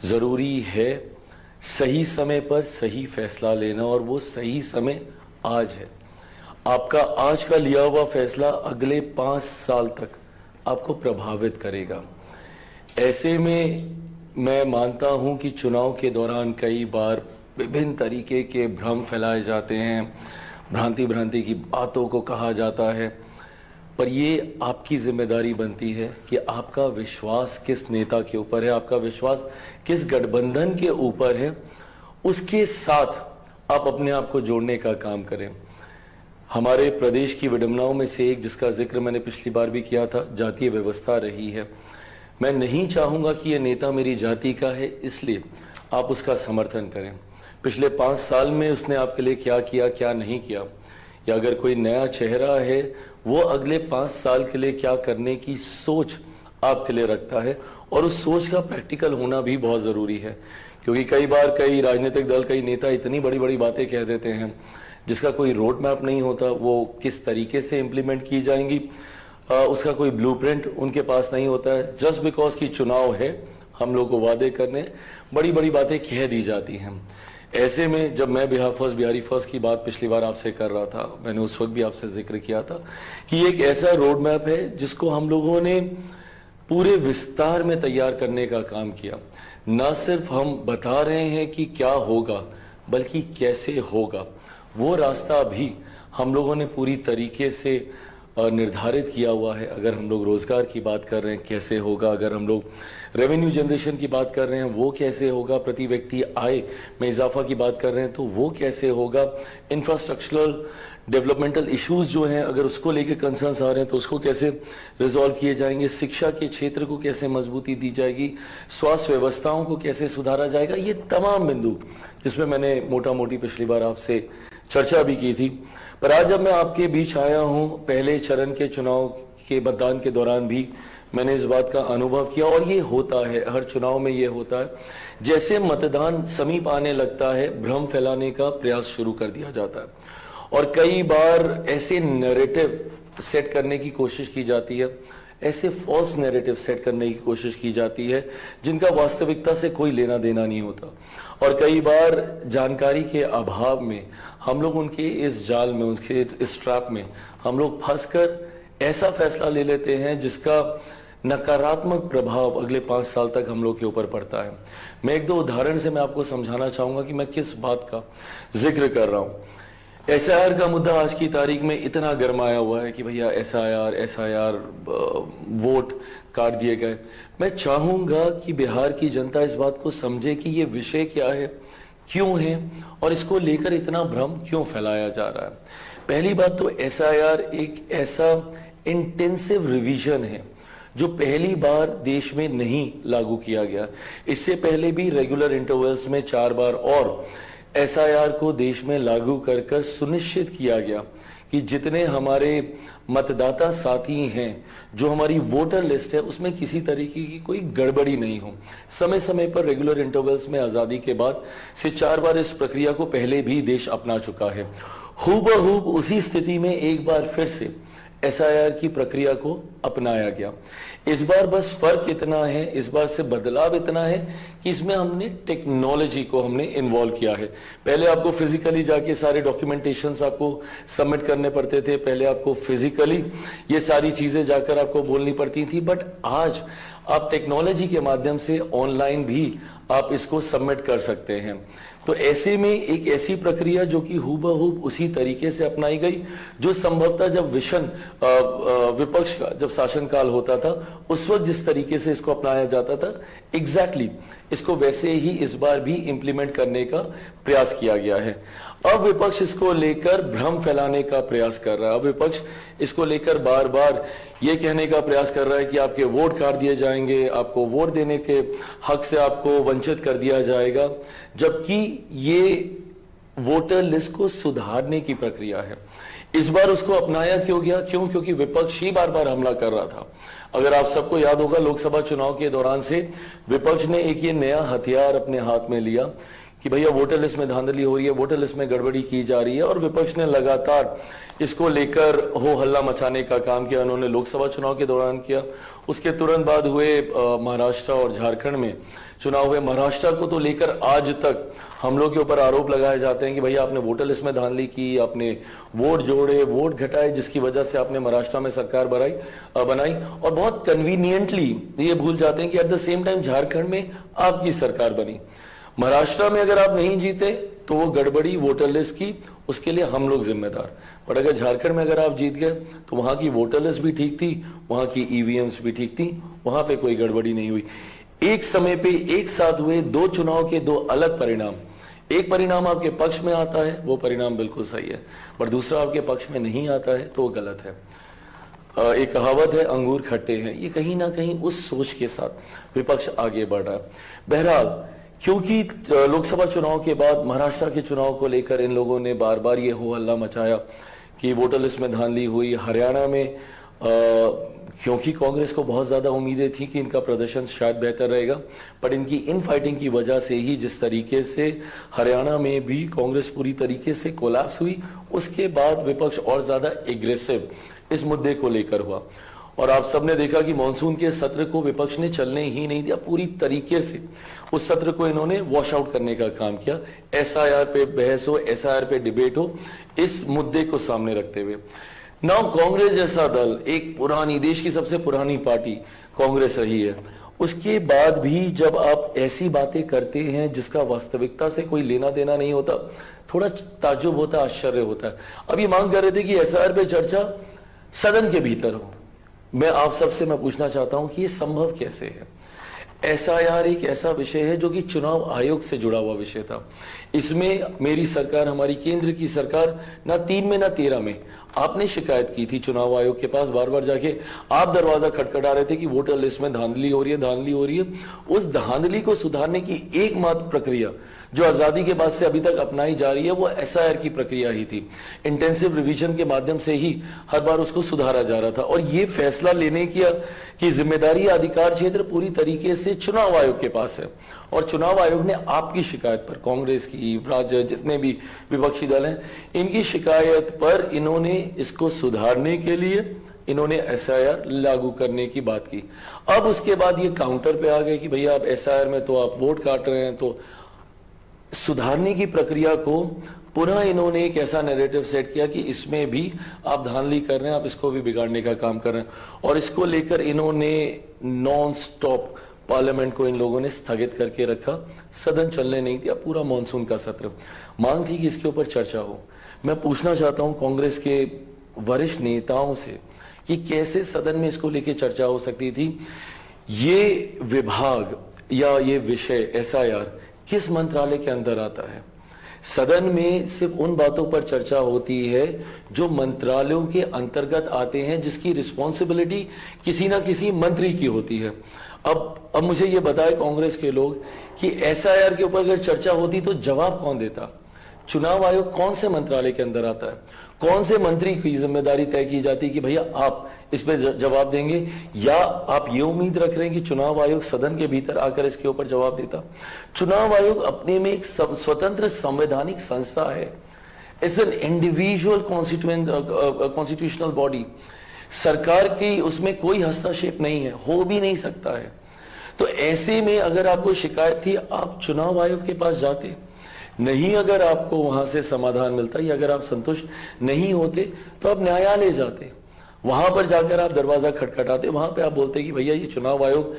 जरूरी है सही समय पर सही फैसला लेना, और वो सही समय आज है। आपका आज का लिया हुआ फैसला अगले 5 साल तक आपको प्रभावित करेगा। ऐसे में मैं मानता हूं कि चुनाव के दौरान कई बार विभिन्न तरीके के भ्रम फैलाए जाते हैं, भ्रांति की बातों को कहा जाता है, पर ये आपकी जिम्मेदारी बनती है कि आपका विश्वास किस नेता के ऊपर है, आपका विश्वास किस गठबंधन के ऊपर है, उसके साथ आप अपने आप को जोड़ने का काम करें। हमारे प्रदेश की विडंबनाओं में से एक, जिसका जिक्र मैंने पिछली बार भी किया था, जातीय व्यवस्था रही है। मैं नहीं चाहूंगा कि यह नेता मेरी जाति का है, इसलिए आप उसका समर्थन करें। पिछले 5 साल में उसने आपके लिए क्या किया, क्या नहीं किया, या अगर कोई नया चेहरा है वो अगले 5 साल के लिए क्या करने की सोच आपके लिए रखता है, और उस सोच का प्रैक्टिकल होना भी बहुत जरूरी है। क्योंकि कई बार कई राजनीतिक दल, कई नेता इतनी बड़ी बड़ी बातें कह देते हैं जिसका कोई रोड मैप नहीं होता, वो किस तरीके से इंप्लीमेंट की जाएंगी उसका कोई ब्लूप्रिंट उनके पास नहीं होता है। जस्ट बिकॉज की चुनाव है, हम लोग को वादे करने बड़ी बड़ी बातें कह दी जाती हैं। ऐसे में जब मैं बिहार फर्स्ट, बिहारी फर्स्ट की बात पिछली बार आपसे कर रहा था, मैंने उस वक्त भी आपसे जिक्र किया था कि एक ऐसा रोड मैप है जिसको हम लोगों ने पूरे विस्तार में तैयार करने का काम किया। न सिर्फ हम बता रहे हैं कि क्या होगा, बल्कि कैसे होगा, वो रास्ता भी हम लोगों ने पूरी तरीके से निर्धारित किया हुआ है। अगर हम लोग रोजगार की बात कर रहे हैं, कैसे होगा, अगर हम लोग रेवेन्यू जनरेशन की बात कर रहे हैं, वो कैसे होगा, प्रति व्यक्ति आय में इजाफा की बात कर रहे हैं तो वो कैसे होगा, इंफ्रास्ट्रक्चरल डेवलपमेंटल इश्यूज जो हैं अगर उसको लेके कंसर्न्स आ रहे हैं तो उसको कैसे रिजॉल्व किए जाएंगे, शिक्षा के क्षेत्र को कैसे मजबूती दी जाएगी, स्वास्थ्य व्यवस्थाओं को कैसे सुधारा जाएगा, ये तमाम बिंदु जिसमें मैंने मोटा मोटी पिछली बार आपसे चर्चा भी की थी। पर आज जब मैं आपके बीच आया हूं, पहले चरण के चुनाव के मतदान के दौरान भी मैंने इस बात का अनुभव किया, और ये होता है हर चुनाव में, ये होता है जैसे मतदान समीप आने लगता है भ्रम फैलाने का प्रयास शुरू कर दिया जाता है, और कई बार ऐसे नैरेटिव सेट करने की कोशिश की जाती है, ऐसे फॉल्स नैरेटिव सेट करने की कोशिश की जाती है जिनका वास्तविकता से कोई लेना देना नहीं होता। और कई बार जानकारी के अभाव में हम लोग उनके इस जाल में, उनके इस ट्रैप में हम लोग फंसकर ऐसा फैसला ले लेते हैं जिसका नकारात्मक प्रभाव अगले 5 साल तक हम लोग के ऊपर पड़ता है। मैं 1-2 उदाहरण से मैं आपको समझाना चाहूंगा कि मैं किस बात का जिक्र कर रहा हूं। एसआईआर का मुद्दा आज की तारीख में इतना गरमाया हुआ है कि भैया एसआईआर वोट काट दिए गए। मैं चाहूंगा कि बिहार की जनता इस बात को समझे कि ये विषय क्या है, क्यों है, और इसको लेकर इतना भ्रम क्यों फैलाया जा रहा है। पहली बात तो एसआईआर एक ऐसा इंटेंसिव रिवीजन है जो पहली बार देश में नहीं लागू किया गया। इससे पहले भी रेगुलर इंटरवल्स में 4 बार और एसआईआर को देश में लागू कर सुनिश्चित किया गया कि जितने हमारे मतदाता साथी हैं, जो हमारी वोटर लिस्ट है, उसमें किसी तरीके की कोई गड़बड़ी नहीं हो। समय समय पर रेगुलर इंटरवल्स में आजादी के बाद से 4 बार इस प्रक्रिया को पहले भी देश अपना चुका है। हूबहूब उसी स्थिति में एक बार फिर से एसआईआर की प्रक्रिया को अपनाया गया। इस बार बस फर्क इतना है, इस बार से बदलाव इतना है कि इसमें हमने टेक्नोलॉजी को हमने इन्वॉल्व किया है। पहले आपको फिजिकली जाके सारे डॉक्यूमेंटेशंस आपको सबमिट करने पड़ते थे, पहले आपको फिजिकली ये सारी चीजें जाकर आपको बोलनी पड़ती थी, बट आज आप टेक्नोलॉजी के माध्यम से ऑनलाइन भी आप इसको सबमिट कर सकते हैं। तो ऐसे में एक ऐसी प्रक्रिया जो कि हूबहूब उसी तरीके से अपनाई गई जो संभवतः जब विपक्ष का जब शासनकाल होता था उस वक्त जिस तरीके से इसको अपनाया जाता था, एग्जैक्टली इसको वैसे ही इस बार भी इंप्लीमेंट करने का प्रयास किया गया है। अब विपक्ष इसको लेकर भ्रम फैलाने का प्रयास कर रहा है। अब विपक्ष इसको लेकर बार बार ये कहने का प्रयास कर रहा है कि आपके वोट काट दिए जाएंगे, आपको वोट देने के हक से आपको वंचित कर दिया जाएगा, जबकि ये वोटर लिस्ट को सुधारने की प्रक्रिया है। इस बार उसको अपनाया क्यों गया? क्योंकि विपक्ष ही बार बार हमला कर रहा था। अगर आप सबको याद होगा, लोकसभा चुनाव के दौरान से विपक्ष ने एक ये नया हथियार अपने हाथ में लिया कि भैया वोटर लिस्ट में धांधली हो रही है, वोटर लिस्ट में गड़बड़ी की जा रही है, और विपक्ष ने लगातार इसको लेकर हो हल्ला मचाने का काम किया। उन्होंने लोकसभा चुनाव के दौरान किया, उसके तुरंत बाद हुए महाराष्ट्र और झारखंड में चुनाव हुए। महाराष्ट्र को तो लेकर आज तक हम लोग के ऊपर आरोप लगाए जाते हैं कि भैया आपने वोटर लिस्ट में धांधली की, आपने वोट जोड़े, वोट घटाए, जिसकी वजह से आपने महाराष्ट्र में सरकार बनाई और बहुत कन्वीनियंटली ये भूल जाते हैं कि at the same time Jharkhand में आपकी सरकार बनी। महाराष्ट्र में अगर आप नहीं जीते तो वो गड़बड़ी वोटर लिस्ट की, उसके लिए हम लोग जिम्मेदार। पर अगर झारखंड में अगर आप जीत गए तो वहां की वोटर लिस्ट भी ठीक थी, वहां की ईवीएम्स भी ठीक थी, वहां पे कोई गड़बड़ी नहीं हुई। एक समय पे एक साथ हुए दो चुनाव के दो अलग परिणाम, एक परिणाम आपके पक्ष में आता है वो परिणाम बिल्कुल सही है, पर दूसरा आपके पक्ष में नहीं आता है तो वो गलत है। एक कहावत है अंगूर खट्टे हैं, ये कहीं ना कहीं उस सोच के साथ विपक्ष आगे बढ़ रहा है। बहरहाल क्योंकि लोकसभा चुनाव के बाद महाराष्ट्र के चुनाव को लेकर इन लोगों ने बार बार ये हो हल्ला मचाया कि वोटर लिस्ट में धांधली हुई। हरियाणा में क्योंकि कांग्रेस को बहुत ज्यादा उम्मीदें थी कि इनका प्रदर्शन शायद बेहतर रहेगा, पर इनकी इन फाइटिंग की वजह से ही जिस तरीके से हरियाणा में भी कांग्रेस पूरी तरीके से कोलैप्स हुई, उसके बाद विपक्ष और ज्यादा एग्रेसिव इस मुद्दे को लेकर हुआ। और आप सबने देखा कि मानसून के सत्र को विपक्ष ने चलने ही नहीं दिया, पूरी तरीके से उस सत्र को इन्होंने वॉश आउट करने का काम किया। एसआईआर पे बहस हो, एसआईआर पे डिबेट हो, इस मुद्दे को सामने रखते हुए नाउ कांग्रेस जैसा दल, एक पुरानी, देश की सबसे पुरानी पार्टी कांग्रेस रही है, उसके बाद भी जब आप ऐसी बातें करते हैं जिसका वास्तविकता से कोई लेना देना नहीं होता, थोड़ा ताज्जुब होता, आश्चर्य होता है। अब ये मांग कर रहे थे कि एसआईआर पे चर्चा सदन के भीतर हो। मैं आप सबसे मैं पूछना चाहता हूं कि ये संभव कैसे है? एसआईआर एक ऐसा विषय है जो कि चुनाव आयोग से जुड़ा हुआ विषय था। इसमें मेरी सरकार, हमारी केंद्र की सरकार, ना 3 में ना 13 में आपने शिकायत की थी चुनाव आयोग के पास, बार बार जाके आप दरवाजा खटखटा रहे थे कि वोटर लिस्ट में धांधली हो रही है, धांधली हो रही है। उस धांधली को सुधारने की एकमात्र प्रक्रिया जो आजादी के बाद से अभी तक अपनाई जा रही है वो एसआईआर की प्रक्रिया ही थी। इंटेंसिव रिवीजन के माध्यम से ही हर बार उसको सुधारा जा रहा था और ये फैसला लेने की जिम्मेदारी, अधिकार क्षेत्र पूरी तरीके से चुनाव आयोग के पास है। और चुनाव आयोग ने आपकी शिकायत पर, कांग्रेस की, राज्य जितने भी विपक्षी दल हैं, इनकी शिकायत पर इन्होंने इसको सुधारने के लिए इन्होंने एसआईआर लागू करने की बात की। अब उसके बाद ये काउंटर पे आ गए कि भैया आप एसआईआर में तो आप वोट काट रहे हैं, तो सुधारने की प्रक्रिया को पुनः इन्होंने एक ऐसा नैरेटिव सेट किया कि इसमें भी आप धांधली कर रहे हैं, आप इसको भी बिगाड़ने का काम कर रहे हैं। और इसको लेकर इन्होंने नॉन स्टॉप पार्लियामेंट को इन लोगों ने स्थगित करके रखा, सदन चलने नहीं दिया, पूरा मॉनसून का सत्र। मांग थी कि इसके ऊपर चर्चा हो। मैं पूछना चाहता हूं कांग्रेस के वरिष्ठ नेताओं से कि कैसे सदन में इसको लेकर चर्चा हो सकती थी। ये विभाग या ये विषय एसआईआर किस मंत्रालय के अंदर आता है? सदन में सिर्फ उन बातों पर चर्चा होती है जो मंत्रालयों के अंतर्गत आते हैं, जिसकी रिस्पॉन्सिबिलिटी किसी ना किसी मंत्री की होती है। अब मुझे ये बताए कांग्रेस के लोग कि एसआईआर के ऊपर अगर चर्चा होती तो जवाब कौन देता? चुनाव आयोग कौन से मंत्रालय के अंदर आता है? कौन से मंत्री की जिम्मेदारी तय की जाती कि भैया आप इस पे जवाब देंगे, या आप ये उम्मीद रख रहे हैं कि चुनाव आयोग सदन के भीतर आकर इसके ऊपर जवाब देता? चुनाव आयोग अपने में एक स्वतंत्र संवैधानिक संस्था है। It's an individual constitutional body. सरकार की उसमें कोई हस्तक्षेप नहीं है, हो भी नहीं सकता है। तो ऐसे में अगर आपको शिकायत थी, आप चुनाव आयोग के पास जाते, नहीं अगर आपको वहां से समाधान मिलता या अगर आप संतुष्ट नहीं होते तो आप न्यायालय जाते, वहां पर जाकर आप दरवाजा खटखटाते, वहां पे आप बोलते कि भैया ये चुनाव आयोग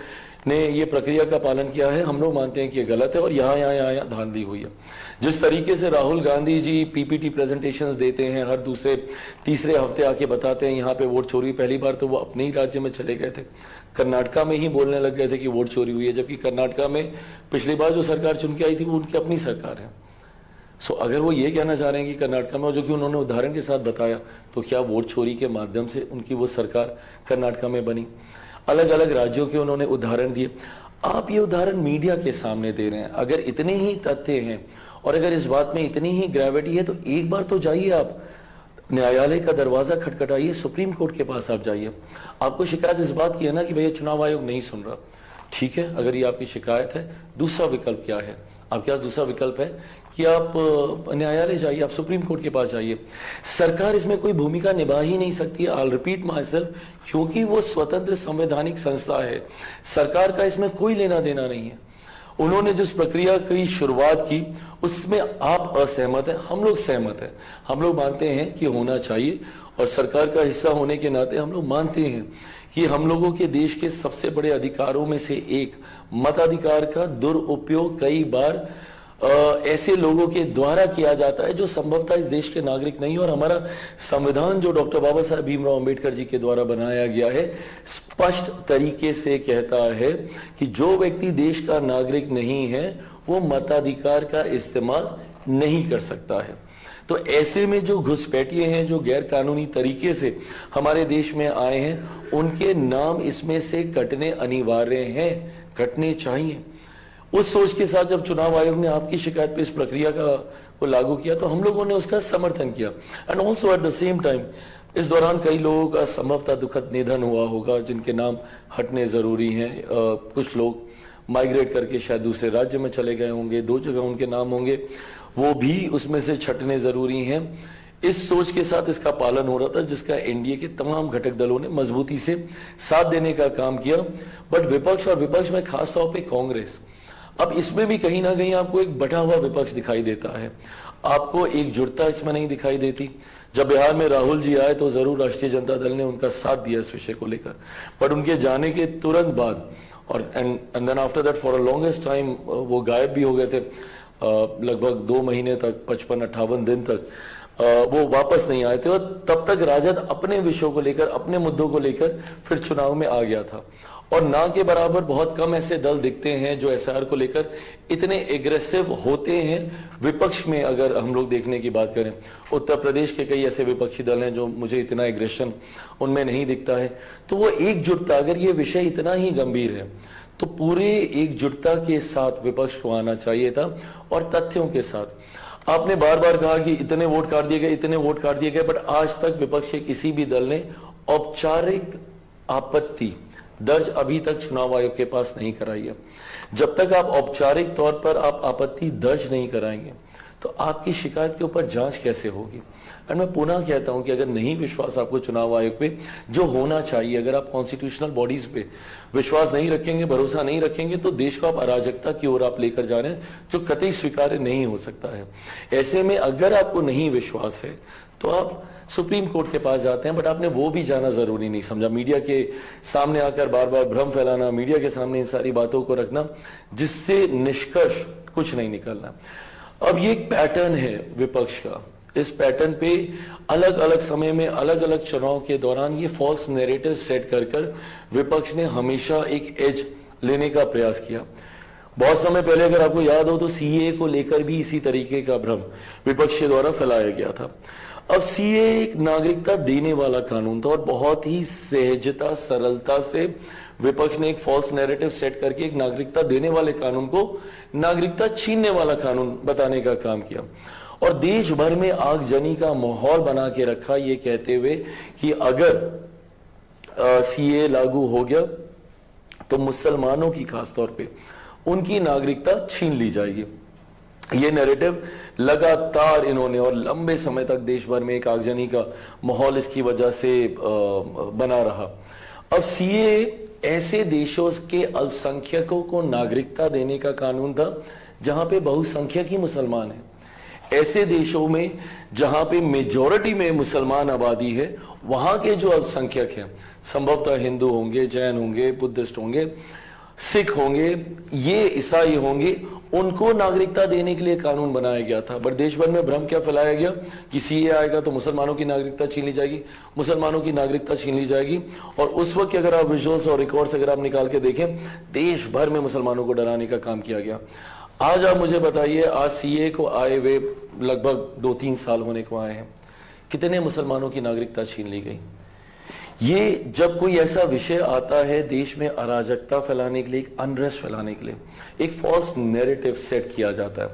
ने ये प्रक्रिया का पालन किया है, हम लोग मानते हैं कि ये गलत है और यहाँ धांधली हुई है। जिस तरीके से राहुल गांधी जी पीपीटी प्रेजेंटेशंस देते हैं, हर दूसरे तीसरे हफ्ते आके बताते हैं यहाँ पे वोट चोरी, पहली बार तो वो अपने ही राज्य में चले गए थे, कर्नाटका में ही बोलने लग गए थे कि वोट चोरी हुई है, जबकि कर्नाटका में पिछली बार जो सरकार चुन के आई थी वो उनकी अपनी सरकार है। सो अगर वो ये कहना चाह रहे हैं कि कर्नाटका में, जो कि उन्होंने उदाहरण के साथ बताया, तो क्या वोट चोरी के माध्यम से उनकी वो सरकार कर्नाटका में बनी? अलग अलग राज्यों के उन्होंने उदाहरण दिए। आप ये उदाहरण मीडिया के सामने दे रहे हैं। अगर इतने ही तथ्य हैं और अगर इस बात में इतनी ही ग्रेविटी है तो एक बार तो जाइए, आप न्यायालय का दरवाजा खटखटाइए, सुप्रीम कोर्ट के पास आप जाइए। आपको शिकायत इस बात की है ना कि भैया चुनाव आयोग नहीं सुन रहा, ठीक है, अगर ये आपकी शिकायत है, दूसरा विकल्प क्या है? आपके पास दूसरा विकल्प है कि आप न्यायालय जाइए, आप सुप्रीम कोर्ट के पास जाइए। सरकार इसमें कोई भूमिका निभा ही नहीं सकती है। आई रिपीट माई सेल्फ, क्योंकि वो स्वतंत्र संवैधानिक संस्था है, सरकार का इसमें कोई लेना देना नहीं है। उन्होंने जिस प्रक्रिया की शुरुआत की उसमें आप असहमत हैं, हम लोग सहमत हैं। हम लोग मानते हैं कि होना चाहिए, और सरकार का हिस्सा होने के नाते हम लोग मानते हैं कि हम लोगों के देश के सबसे बड़े अधिकारों में से एक मताधिकार का दुरुपयोग कई बार ऐसे लोगों के द्वारा किया जाता है जो संभवतः इस देश के नागरिक नहीं। और हमारा संविधान जो डॉक्टर बाबा साहब भीमराव अंबेडकर जी के द्वारा बनाया गया है, स्पष्ट तरीके से कहता है कि जो व्यक्ति देश का नागरिक नहीं है वो मताधिकार का इस्तेमाल नहीं कर सकता है। तो ऐसे में जो घुसपैठिए हैं, जो गैर कानूनी तरीके से हमारे देश में आए हैं, उनके नाम इसमें से कटने अनिवार्य हैं, कटने चाहिए। उस सोच के साथ जब चुनाव आयोग ने आपकी शिकायत पे इस प्रक्रिया को लागू किया तो हम लोगों ने उसका समर्थन किया। And also at the same time इस दौरान कई लोगों का संभवतः दुखद निधन हुआ होगा जिनके नाम हटने जरूरी हैं। कुछ लोग माइग्रेट करके शायद दूसरे राज्य में चले गए होंगे, 2 जगह उनके नाम होंगे, वो भी उसमें से छटने जरूरी हैं। इस सोच के साथ इसका पालन हो रहा था जिसका एनडीए के तमाम घटक दलों ने मजबूती से साथ देने का काम किया। बट विपक्ष, और विपक्ष में खासतौर पर कांग्रेस, अब इसमें भी कहीं ना कहीं आपको एक बटा हुआ विपक्ष दिखाई देता है, आपको एकजुटता इसमें नहीं दिखाई देती। जब बिहार में राहुल जी आए तो जरूर राष्ट्रीय जनता दल ने उनका साथ दिया इस विषय को लेकर, बट उनके जाने के तुरंत बाद और and then after that for a longest time वो गायब भी हो गए थे, लगभग 2 महीने तक, 55-58 दिन तक वो वापस नहीं आए थे। और तब तक राजद अपने विषयों को लेकर, अपने मुद्दों को लेकर फिर चुनाव में आ गया था। और ना के बराबर बहुत कम ऐसे दल दिखते हैं जो एसआईआर को लेकर इतने एग्रेसिव होते हैं। विपक्ष में अगर हम लोग देखने की बात करें, उत्तर प्रदेश के कई ऐसे विपक्षी दल हैं जो मुझे इतना एग्रेशन उनमें नहीं दिखता है। तो वो एकजुटता, अगर ये विषय इतना ही गंभीर है तो पूरे एकजुटता के साथ विपक्ष को आना चाहिए था और तथ्यों के साथ। आपने बार बार कहा कि इतने वोट काट दिए गए, इतने वोट काट दिए गए, बट आज तक विपक्ष के किसी भी दल ने औपचारिक आपत्ति दर्ज अभी तक चुनाव आयोग के पास नहीं कराई है। जब तक आप औपचारिक तौर पर आप आपत्ति दर्ज नहीं कराएंगे तो आपकी शिकायत के ऊपर जांच कैसे होगी। और मैं पुनः कहता हूं कि अगर नहीं विश्वास आपको चुनाव आयोग पे, जो होना चाहिए, अगर आप कॉन्स्टिट्यूशनल बॉडीज पे विश्वास नहीं रखेंगे, भरोसा नहीं रखेंगे, तो देश को आप अराजकता की ओर आप लेकर जा रहे हैं जो कतई स्वीकार्य नहीं हो सकता है। ऐसे में अगर आपको नहीं विश्वास है तो आप सुप्रीम कोर्ट के पास जाते हैं, बट आपने वो भी जाना जरूरी नहीं समझा। मीडिया के सामने आकर बार बार भ्रम फैलाना, मीडिया के सामने इन सारी बातों को रखना जिससे निष्कर्ष कुछ नहीं निकलना। अब ये एक पैटर्न है विपक्ष का, इस पैटर्न पे अलग अलग समय में, अलग अलग चुनाव के दौरान ये फॉल्स नैरेटिव सेट कर विपक्ष ने हमेशा एक एज लेने का प्रयास किया। बहुत समय पहले अगर आपको याद हो तो सीए को लेकर भी इसी तरीके का भ्रम विपक्ष के द्वारा फैलाया गया था। अब सीए एक नागरिकता देने वाला कानून था और बहुत ही सहजता, सरलता से विपक्ष ने एक फॉल्स नैरेटिव सेट करके एक नागरिकता देने वाले कानून को नागरिकता छीनने वाला कानून बताने का काम किया और देश भर में आगजनी का माहौल बना के रखा, ये कहते हुए कि अगर सीए लागू हो गया तो मुसलमानों की खासतौर पे उनकी नागरिकता छीन ली जाएगी। ये नैरेटिव लगातार इन्होंने और लंबे समय तक देश भर में एक आगजनी का माहौल इसकी वजह से बना रहा। अब सीए ऐसे देशों के अल्पसंख्यकों को नागरिकता देने का कानून था जहां पे बहुसंख्यक ही मुसलमान हैं। ऐसे देशों में जहां पे मेजॉरिटी में मुसलमान आबादी है, वहां के जो अल्पसंख्यक हैं, संभवतः हिंदू होंगे, जैन होंगे, बुद्धिस्ट होंगे, सिख होंगे, ये ईसाई होंगे, उनको नागरिकता देने के लिए कानून बनाया गया था। बट देश भर में भ्रम क्या फैलाया गया कि सीए आएगा तो मुसलमानों की नागरिकता छीन ली जाएगी, मुसलमानों की नागरिकता छीन ली जाएगी। और उस वक्त अगर आप विजुअल्स और रिकॉर्ड्स अगर आप निकाल के देखें, देश भर में मुसलमानों को डराने का काम किया गया। आज आप मुझे बताइए, आज सीए को आए हुए लगभग 2-3 साल होने को आए हैं, कितने मुसलमानों की नागरिकता छीन ली गई। ये जब कोई ऐसा विषय आता है देश में अराजकता फैलाने के लिए, एक अनरेस्ट फैलाने के लिए, एक फॉल्स नैरेटिव सेट किया जाता है।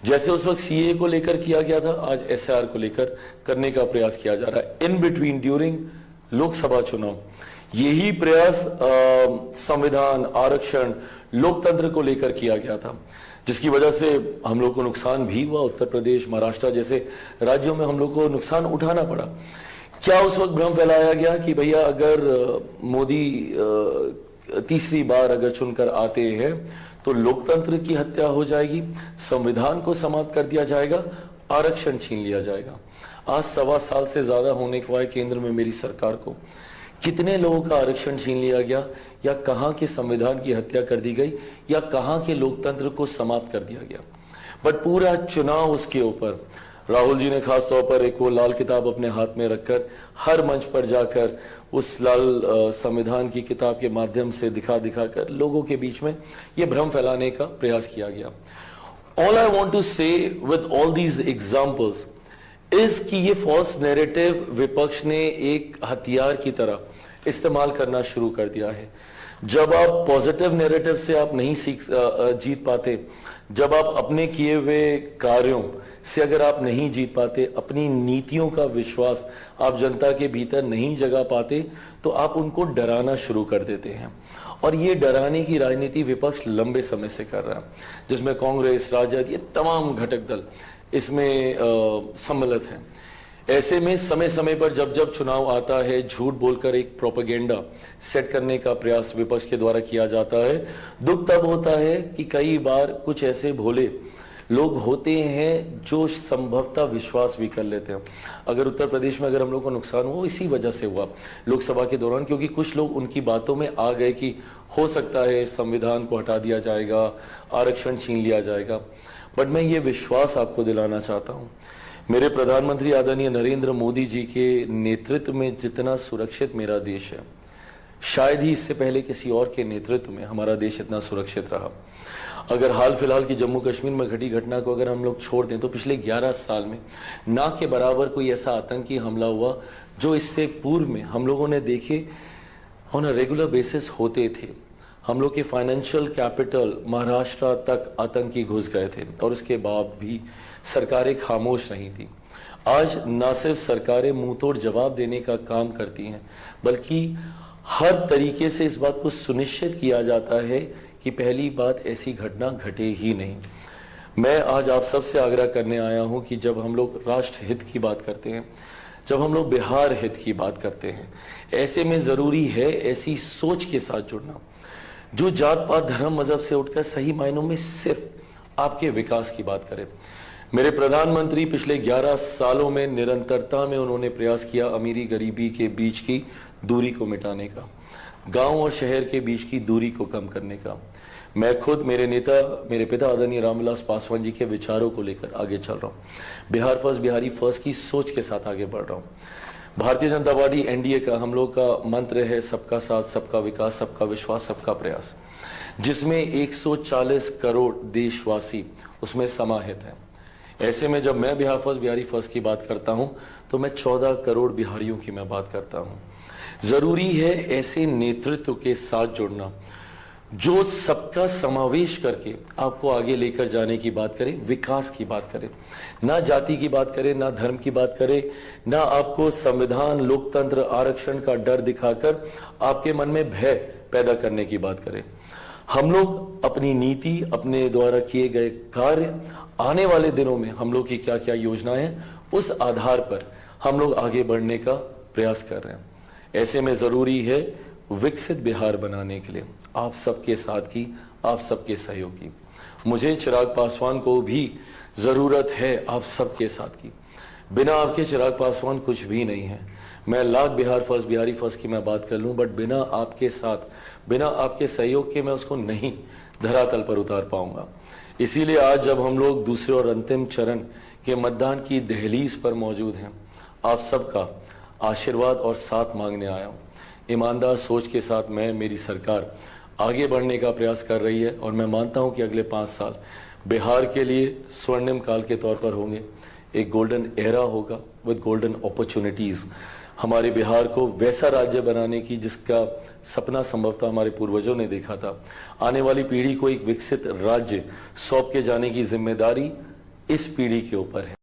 जैसे उस वक्त सीए को लेकर किया गया था, आज एसआईआर को लेकर करने का प्रयास किया जा रहा है। इन बिटवीन ड्यूरिंग लोकसभा चुनाव यही प्रयास संविधान, आरक्षण, लोकतंत्र को लेकर किया गया था, जिसकी वजह से हम लोग को नुकसान भी हुआ। उत्तर प्रदेश, महाराष्ट्र जैसे राज्यों में हम लोग को नुकसान उठाना पड़ा। क्या उस वक्त भ्रम फैलाया गया कि भैया अगर मोदी तीसरी बार अगर चुनकर आते हैं तो लोकतंत्र की हत्या हो जाएगी, संविधान को समाप्त कर दिया जाएगा, आरक्षण छीन लिया जाएगा। आज 1.25 साल से ज्यादा होने को आए केंद्र में मेरी सरकार को, कितने लोगों का आरक्षण छीन लिया गया, या कहां के संविधान की हत्या कर दी गई, या कहां के लोकतंत्र को समाप्त कर दिया गया। बट पूरा चुनाव उसके ऊपर राहुल जी ने खास तौर पर एक वो लाल किताब अपने हाथ में रखकर हर मंच पर जाकर उस लाल संविधान की किताब के माध्यम से दिखा कर लोगों के बीच में ये भ्रम फैलाने का प्रयास किया गया। ऑल आई वॉन्ट टू से with all these examples is कि ये फॉल्स नैरेटिव विपक्ष ने एक हथियार की तरह इस्तेमाल करना शुरू कर दिया है। जब आप पॉजिटिव नैरेटिव से आप नहीं जीत पाते, जब आप अपने किए हुए कार्यों से अगर आप नहीं जीत पाते, अपनी नीतियों का विश्वास आप जनता के भीतर नहीं जगा पाते, तो आप उनको डराना शुरू कर देते हैं। और ये डराने की राजनीति विपक्ष लंबे समय से कर रहा है, जिसमें कांग्रेस, राजद, ये तमाम घटक दल इसमें सम्मिलित हैं। ऐसे में समय समय पर जब जब चुनाव आता है, झूठ बोलकर एक प्रोपेगेंडा सेट करने का प्रयास विपक्ष के द्वारा किया जाता है। दुख तब होता है कि कई बार कुछ ऐसे भोले लोग होते हैं जो संभवतः विश्वास भी कर लेते हैं। अगर उत्तर प्रदेश में अगर हम लोग को नुकसान हुआ, इसी वजह से हुआ लोकसभा के दौरान, क्योंकि कुछ लोग उनकी बातों में आ गए कि हो सकता है संविधान को हटा दिया जाएगा, आरक्षण छीन लिया जाएगा। बट मैं ये विश्वास आपको दिलाना चाहता हूं, मेरे प्रधानमंत्री आदरणीय नरेंद्र मोदी जी के नेतृत्व में जितना सुरक्षित मेरा देश है, शायद ही इससे पहले किसी और के नेतृत्व में हमारा देश इतना सुरक्षित रहा। अगर हाल फिलहाल की जम्मू कश्मीर में घटी घटना को अगर हम लोग छोड़ दें, तो पिछले 11 साल में ना के बराबर कोई ऐसा आतंकी हमला हुआ जो इससे पूर्व में हम लोगों ने देखे ऑन अ रेगुलर बेसिस होते थे। हम लोग के फाइनेंशियल कैपिटल महाराष्ट्र तक आतंकी घुस गए थे, और उसके बाद भी सरकारें खामोश नहीं थी। आज न सिर्फ सरकारें मुंह तोड़ जवाब देने का काम करती हैं, बल्कि हर तरीके से इस बात को सुनिश्चित किया जाता है कि पहली बात ऐसी घटना घटे ही नहीं। मैं आज आप सबसे आग्रह करने आया हूं कि जब हम लोग राष्ट्र हित की बात करते हैं, जब हम लोग बिहार हित की बात करते हैं, ऐसे में जरूरी है ऐसी सोच के साथ जुड़ना जो जात पात धर्म मजहब से उठकर सही मायनों में सिर्फ आपके विकास की बात करे। मेरे प्रधानमंत्री पिछले 11 सालों में निरंतरता में उन्होंने प्रयास किया अमीरी गरीबी के बीच की दूरी को मिटाने का, गांव और शहर के बीच की दूरी को कम करने का। मैं खुद मेरे पिता आदरणीय रामविलास पासवान जी के विचारों को लेकर आगे चल रहा हूं। बिहार फर्स्ट, बिहारी फर्स्ट की सोच के साथ आगे बढ़ रहा हूं। भारतीय जनता पार्टी एनडीए का हम लोग का मंत्र है सबका साथ, सबका विकास, सबका विश्वास, सबका प्रयास, जिसमें 140 करोड़ देशवासी उसमें समाहित हैं। ऐसे में जब मैं बिहार फर्स्ट, बिहारी फर्स्ट की बात करता हूं, तो मैं 14 करोड़ बिहारियों की मैं बात करता हूं। जरूरी है ऐसे नेतृत्व के साथ जुड़ना जो सबका समावेश करके आपको आगे लेकर जाने की बात करे, विकास की बात करे, ना जाति की बात करे, ना धर्म की बात करे, ना आपको संविधान, लोकतंत्र, आरक्षण का डर दिखाकर आपके मन में भय पैदा करने की बात करे। हम लोग अपनी नीति, अपने द्वारा किए गए कार्य, आने वाले दिनों में हम लोग की क्या क्या योजनाएं हैं, उस आधार पर हम लोग आगे बढ़ने का प्रयास कर रहे हैं। ऐसे में जरूरी है विकसित बिहार बनाने के लिए आप सबके साथ की, आप सबके सहयोग की। मुझे चिराग पासवान को भी जरूरत है आप सबके साथ की। बिना आपके चिराग पासवान कुछ भी नहीं है। मैं लाख बिहार फर्स्ट, बिहारी फर्स्ट की मैं बात कर लूं, बट बिना आपके साथ, बिना आपके सहयोग के मैं उसको नहीं धरातल पर उतार पाऊंगा। इसीलिए आज जब हम लोग दूसरे और अंतिम चरण के मतदान की दहलीज पर मौजूद हैं, आप सबका आशीर्वाद और साथ मांगने आया हूं। ईमानदार सोच के साथ मेरी सरकार आगे बढ़ने का प्रयास कर रही है, और मैं मानता हूं कि अगले 5 साल बिहार के लिए स्वर्णिम काल के तौर पर होंगे। एक गोल्डन एरा होगा विद गोल्डन अपॉर्चुनिटीज, हमारे बिहार को वैसा राज्य बनाने की जिसका सपना संभवतः हमारे पूर्वजों ने देखा था। आने वाली पीढ़ी को एक विकसित राज्य सौंप के जाने की जिम्मेदारी इस पीढ़ी के ऊपर है।